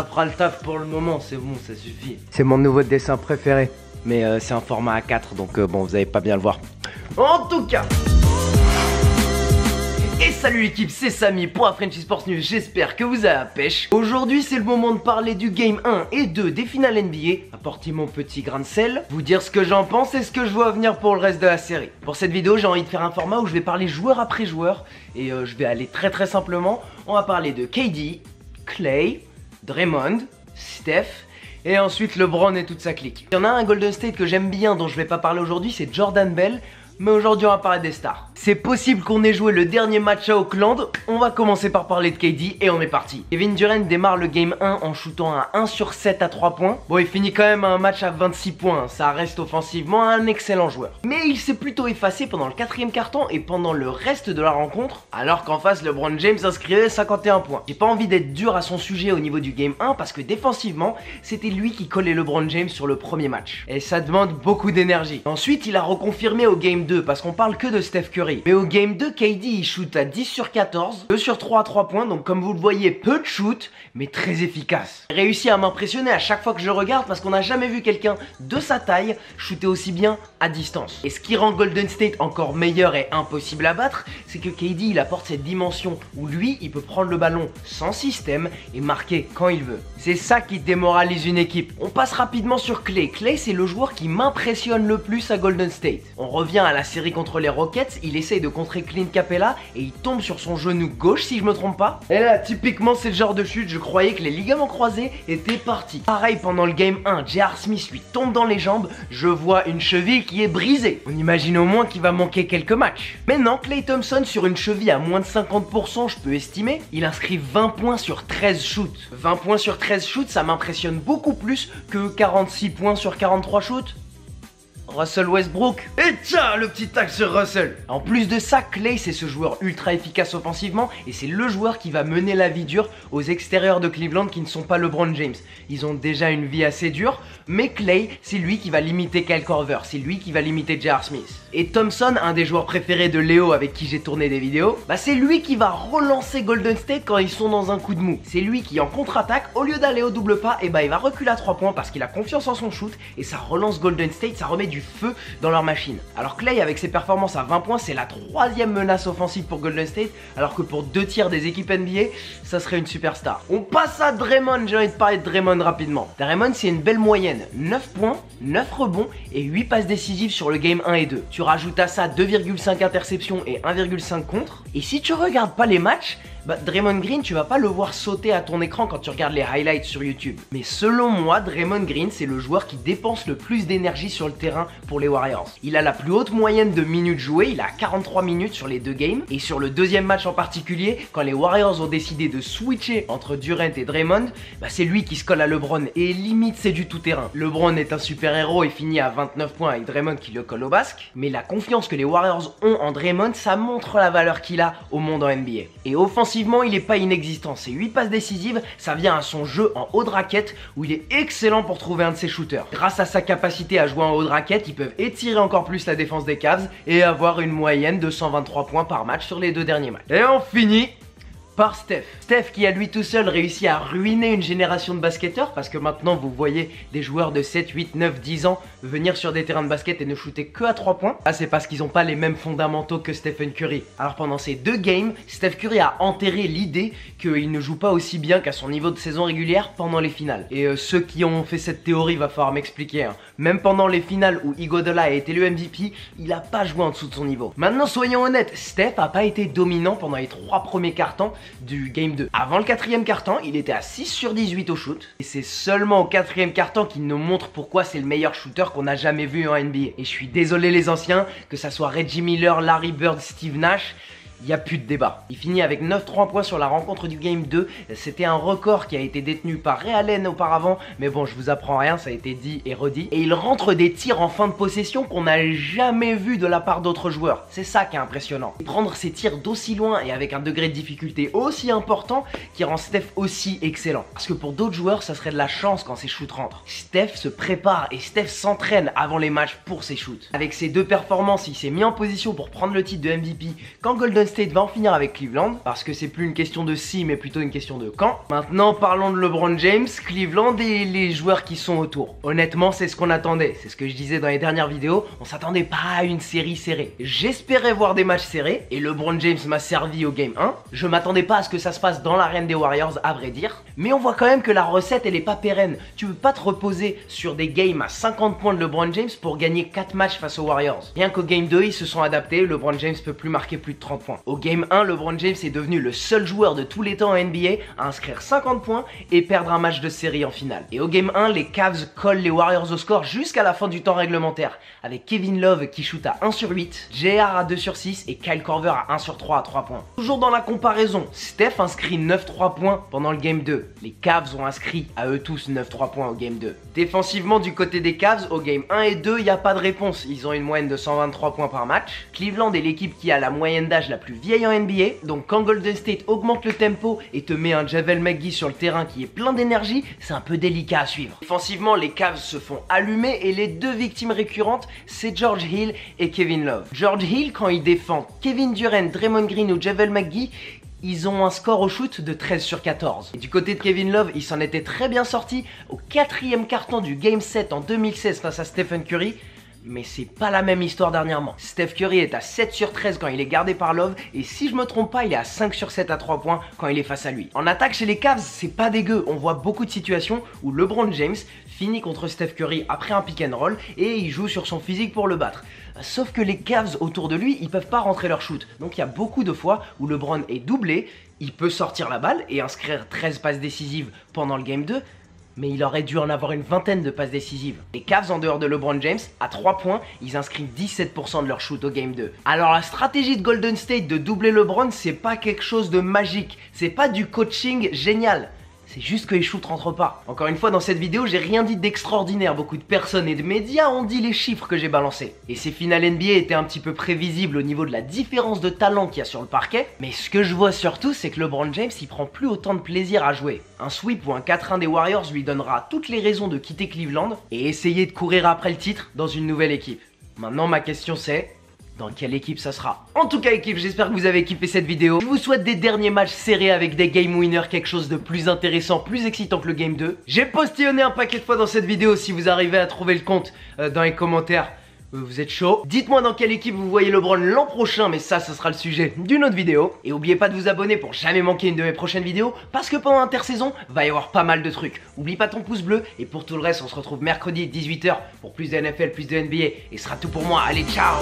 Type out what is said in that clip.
Ça fera le taf pour le moment, c'est bon, ça suffit. C'est mon nouveau dessin préféré. Mais c'est un format A4, donc bon, vous allez pas bien le voir. En tout cas. Et salut l'équipe, c'est Samy pour la Frenchy Sports News, j'espère que vous avez la pêche. Aujourd'hui c'est le moment de parler du Game 1 et 2 des finales NBA, apporter mon petit grain de sel, vous dire ce que j'en pense et ce que je vois venir pour le reste de la série. Pour cette vidéo j'ai envie de faire un format où je vais parler joueur après joueur et je vais aller très simplement. On va parler de KD, Clay, Draymond, Steph et ensuite LeBron et toute sa clique. Il y en a un Golden State que j'aime bien dont je vais pas parler aujourd'hui, c'est Jordan Bell. Mais aujourd'hui on va parler des stars. C'est possible qu'on ait joué le dernier match à Oakland. On va commencer par parler de KD et on est parti. Kevin Durant démarre le game 1 en shootant un 1 sur 7 à 3 points. Bon, il finit quand même un match à 26 points. Ça reste offensivement un excellent joueur. Mais il s'est plutôt effacé pendant le 4ème quart-temps et pendant le reste de la rencontre. Alors qu'en face, LeBron James inscrivait 51 points. J'ai pas envie d'être dur à son sujet au niveau du game 1 parce que défensivement, c'était lui qui collait LeBron James sur le premier match. Et ça demande beaucoup d'énergie. Ensuite, il a reconfirmé au game 2 parce qu'on parle que de Steph Curry. Mais au game 2, KD il shoot à 10 sur 14, 2 sur 3 à 3 points, donc comme vous le voyez, peu de shoot, mais très efficace. Il réussit à m'impressionner à chaque fois que je regarde parce qu'on n'a jamais vu quelqu'un de sa taille shooter aussi bien à distance. Et ce qui rend Golden State encore meilleur et impossible à battre, c'est que KD il apporte cette dimension où lui, il peut prendre le ballon sans système et marquer quand il veut. C'est ça qui démoralise une équipe. On passe rapidement sur Clay. Clay, c'est le joueur qui m'impressionne le plus à Golden State. On revient à la série contre les Rockets, il essaye de contrer Clint Capella et il tombe sur son genou gauche si je me trompe pas. Et là, typiquement c'est le genre de chute, je croyais que les ligaments croisés étaient partis. Pareil pendant le game 1, J.R. Smith lui tombe dans les jambes, je vois une cheville qui est brisée. On imagine au moins qu'il va manquer quelques matchs. Mais non, Klay Thompson sur une cheville à moins de 50%, je peux estimer, il inscrit 20 points sur 13 shoots. 20 points sur 13 shoots, ça m'impressionne beaucoup plus que 46 points sur 43 shoots. Russell Westbrook. Et tiens, le petit tac sur Russell. En plus de ça, Clay c'est ce joueur ultra efficace offensivement et c'est le joueur qui va mener la vie dure aux extérieurs de Cleveland qui ne sont pas LeBron James. Ils ont déjà une vie assez dure, mais Clay c'est lui qui va limiter Kyle Korver, c'est lui qui va limiter J.R. Smith. Et Thompson, un des joueurs préférés de Léo avec qui j'ai tourné des vidéos, bah c'est lui qui va relancer Golden State quand ils sont dans un coup de mou. C'est lui qui en contre-attaque, au lieu d'aller au double pas, et bah il va reculer à 3 points parce qu'il a confiance en son shoot et ça relance Golden State, ça remet du feu dans leur machine. Alors Clay avec ses performances à 20 points c'est la 3e menace offensive pour Golden State, alors que pour 2 tiers des équipes NBA ça serait une superstar. On passe à Draymond, j'ai envie de parler de Draymond rapidement. Draymond c'est une belle moyenne, 9 points, 9 rebonds et 8 passes décisives sur le game 1 et 2. Tu rajoutes à ça 2,5 interceptions et 1,5 contre, et si tu regardes pas les matchs, bah Draymond Green tu vas pas le voir sauter à ton écran quand tu regardes les highlights sur YouTube. Mais selon moi, Draymond Green c'est le joueur qui dépense le plus d'énergie sur le terrain pour les Warriors. Il a la plus haute moyenne de minutes jouées, il a 43 minutes sur les 2 games. Et sur le deuxième match en particulier, quand les Warriors ont décidé de switcher entre Durant et Draymond, bah c'est lui qui se colle à LeBron et limite c'est du tout terrain. LeBron est un super héros et finit à 29 points avec Draymond qui le colle au basque. Mais la confiance que les Warriors ont en Draymond, ça montre la valeur qu'il a au monde en NBA. Et offensivement, il est pas inexistant, ses 8 passes décisives, ça vient à son jeu en haut de raquette où il est excellent pour trouver un de ses shooters. Grâce à sa capacité à jouer en haut de raquette, ils peuvent étirer encore plus la défense des Cavs et avoir une moyenne de 123 points par match sur les 2 derniers matchs. Et on finit par Steph. Steph qui a lui tout seul réussi à ruiner une génération de basketteurs parce que maintenant vous voyez des joueurs de 7, 8, 9, 10 ans venir sur des terrains de basket et ne shooter que à 3 points. Ah c'est parce qu'ils n'ont pas les mêmes fondamentaux que Stephen Curry. Alors pendant ces 2 games, Steph Curry a enterré l'idée qu'il ne joue pas aussi bien qu'à son niveau de saison régulière pendant les finales. Et ceux qui ont fait cette théorie va falloir m'expliquer. Même pendant les finales où Iguodala a été le MVP, il a pas joué en dessous de son niveau. Maintenant soyons honnêtes, Steph a pas été dominant pendant les 3 premiers quarts-temps du game 2. Avant le 4e quart-temps, il était à 6 sur 18 au shoot. Et c'est seulement au 4e quart-temps qu'il nous montre pourquoi c'est le meilleur shooter qu'on a jamais vu en NBA. Et je suis désolé les anciens, que ça soit Reggie Miller, Larry Bird, Steve Nash, il n'y a plus de débat. Il finit avec 9-3 points sur la rencontre du Game 2. C'était un record qui a été détenu par Ray Allen auparavant. Mais bon, je vous apprends rien, ça a été dit et redit. Et il rentre des tirs en fin de possession qu'on n'a jamais vu de la part d'autres joueurs. C'est ça qui est impressionnant. Et prendre ces tirs d'aussi loin et avec un degré de difficulté aussi important qui rend Steph aussi excellent. Parce que pour d'autres joueurs, ça serait de la chance quand ses shoots rentrent. Steph se prépare et Steph s'entraîne avant les matchs pour ses shoots. Avec ses 2 performances, il s'est mis en position pour prendre le titre de MVP quand Golden State va en finir avec Cleveland, parce que c'est plus une question de si mais plutôt une question de quand. Maintenant parlons de LeBron James, Cleveland et les joueurs qui sont autour. Honnêtement c'est ce qu'on attendait, c'est ce que je disais dans les dernières vidéos, on s'attendait pas à une série serrée. J'espérais voir des matchs serrés et LeBron James m'a servi au game 1. Je m'attendais pas à ce que ça se passe dans l'arène des Warriors à vrai dire, mais on voit quand même que la recette elle est pas pérenne. Tu peux pas te reposer sur des games à 50 points de LeBron James pour gagner 4 matchs face aux Warriors. Bien qu'au game 2 ils se sont adaptés, LeBron James peut plus marquer plus de 30 points. Au game 1 LeBron James est devenu le seul joueur de tous les temps en NBA à inscrire 50 points et perdre un match de série en finale. Et au game 1 les Cavs collent les Warriors au score jusqu'à la fin du temps réglementaire avec Kevin Love qui shoot à 1 sur 8, JR à 2 sur 6 et Kyle Korver à 1 sur 3 à 3 points. Toujours dans la comparaison, Steph inscrit 9 3 points pendant le game 2. Les Cavs ont inscrit à eux tous 9 3 points au game 2. Défensivement du côté des Cavs, au game 1 et 2, il n'y a pas de réponse. Ils ont une moyenne de 123 points par match. Cleveland est l'équipe qui a la moyenne d'âge la plus vieille en NBA. Donc quand Golden State augmente le tempo et te met un Javel McGee sur le terrain qui est plein d'énergie, c'est un peu délicat à suivre. Défensivement, les Cavs se font allumer et les deux victimes récurrentes, c'est George Hill et Kevin Love. George Hill, quand il défend Kevin Durant, Draymond Green ou Javel McGee, ils ont un score au shoot de 13 sur 14. Et du côté de Kevin Love, il s'en était très bien sorti au 4e carton du Game 7 en 2016 face à Stephen Curry. Mais c'est pas la même histoire dernièrement. Steph Curry est à 7 sur 13 quand il est gardé par Love et si je me trompe pas il est à 5 sur 7 à 3 points quand il est face à lui. En attaque chez les Cavs c'est pas dégueu, on voit beaucoup de situations où LeBron James finit contre Steph Curry après un pick and roll et il joue sur son physique pour le battre. Sauf que les Cavs autour de lui ils peuvent pas rentrer leur shoot, donc il y a beaucoup de fois où LeBron est doublé, il peut sortir la balle et inscrire 13 passes décisives pendant le game 2. Mais il aurait dû en avoir une vingtaine de passes décisives. Les Cavs en dehors de LeBron James, à 3 points, ils inscrivent 17% de leur shoot au game 2. Alors la stratégie de Golden State de doubler LeBron, c'est pas quelque chose de magique. C'est pas du coaching génial. C'est juste que les shoots rentrent pas. Encore une fois, dans cette vidéo, j'ai rien dit d'extraordinaire. Beaucoup de personnes et de médias ont dit les chiffres que j'ai balancés. Et ces finales NBA étaient un petit peu prévisibles au niveau de la différence de talent qu'il y a sur le parquet. Mais ce que je vois surtout, c'est que LeBron James, il prend plus autant de plaisir à jouer. Un sweep ou un 4-1 des Warriors lui donnera toutes les raisons de quitter Cleveland et essayer de courir après le titre dans une nouvelle équipe. Maintenant, ma question c'est... dans quelle équipe ça sera? En tout cas équipe, j'espère que vous avez kiffé cette vidéo. Je vous souhaite des derniers matchs serrés avec des game winners, quelque chose de plus intéressant, plus excitant que le game 2. J'ai postillonné un paquet de fois dans cette vidéo, si vous arrivez à trouver le compte dans les commentaires, vous êtes chaud. Dites-moi dans quelle équipe vous voyez LeBron l'an prochain, mais ça ce sera le sujet d'une autre vidéo. Et n'oubliez pas de vous abonner pour jamais manquer une de mes prochaines vidéos, parce que pendant l'intersaison, va y avoir pas mal de trucs. Oublie pas ton pouce bleu, et pour tout le reste, on se retrouve mercredi 18 h pour plus de NFL, plus de NBA. Et ce sera tout pour moi, allez ciao!